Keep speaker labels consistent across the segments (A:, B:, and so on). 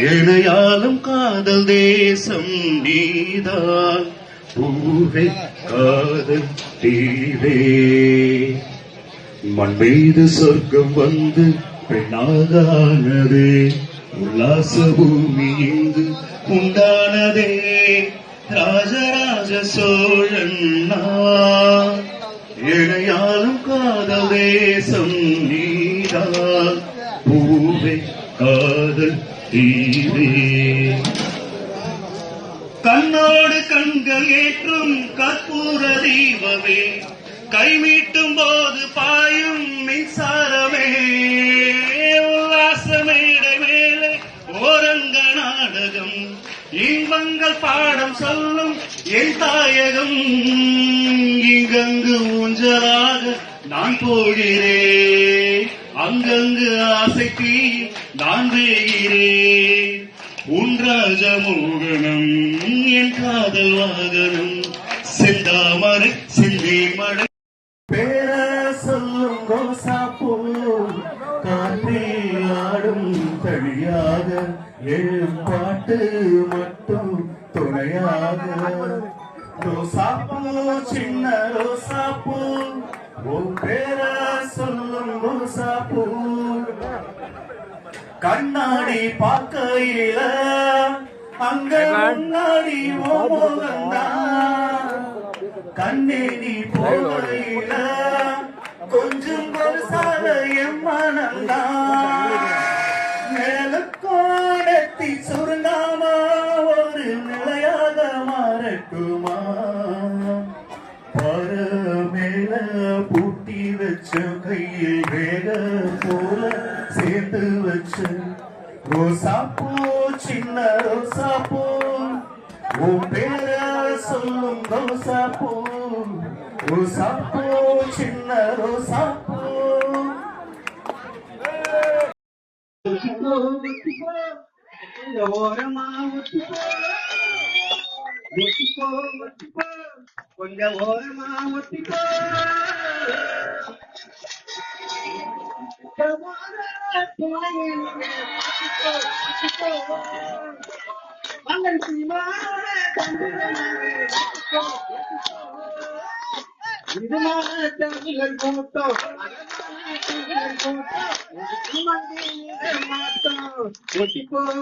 A: ஏழையாலும் காதல் தேசம் நீதான் பூவே காதல் தீவே மண் மீது சொர்க்கம் வந்து பெண்ணாக ஆனது உல்லாச பூமி இங்கு உண்டானதே ராஜராஜ சோழன் ஏழையாலும் காதல் தேசம் நீதான் பூவே காதல் தீவே கண்ணோடு கண்கள் ஏற்றும் கற்பூர தீபமே கைமீட்டும் போது பாயும் மின்சாரமே உல்லாச மேடை மேலே ஓரங்க நாடகம் இன்பங்கள் பாடம் சொல்லும் என் தாயகம் இங்கங்கு ஊஞ்சலாக நான் போகிறேன் அங்கங்கு ஆசைக்கு நான் வேகிறேன் உன் ராஜமோகனம் என் காதல் வாகனம் செந்தாமரை செந்தி மழை பேர சொல்லும் ரோசாப்பூ காற்றே ஆடும் தனியாக எழும் பாட்டு மட்டும் துணையாக ரோசாப்பூ சின்ன ரோசாப்பூ உன் பேர சொல்லும் ரோசாப்பூ கண்ணாடி பார்க்கையில அங்க முன்னாடி ஓமோகந்தா கண்ணே நீ போகையில கொஞ்சம் பெருசாக என் மனந்தா மேலக்கோடத்தி சுருங்காம ஒரு நிலையாக மாறட்டுமா பர மேல பூட்டி வச்ச கையில் வேக போல சேர்த்து வச்சு ரோசாப்பூ சின்ன ரோசாப்பூ உன் பேர சொல்லும் ரோசாப்பூ ரோசாப்பூ சின்ன ரோசாப்பூ ஓரமா கொஞ்சம் ஓரமா ஒத்திக்கோ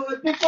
A: ஒத்திக்கோ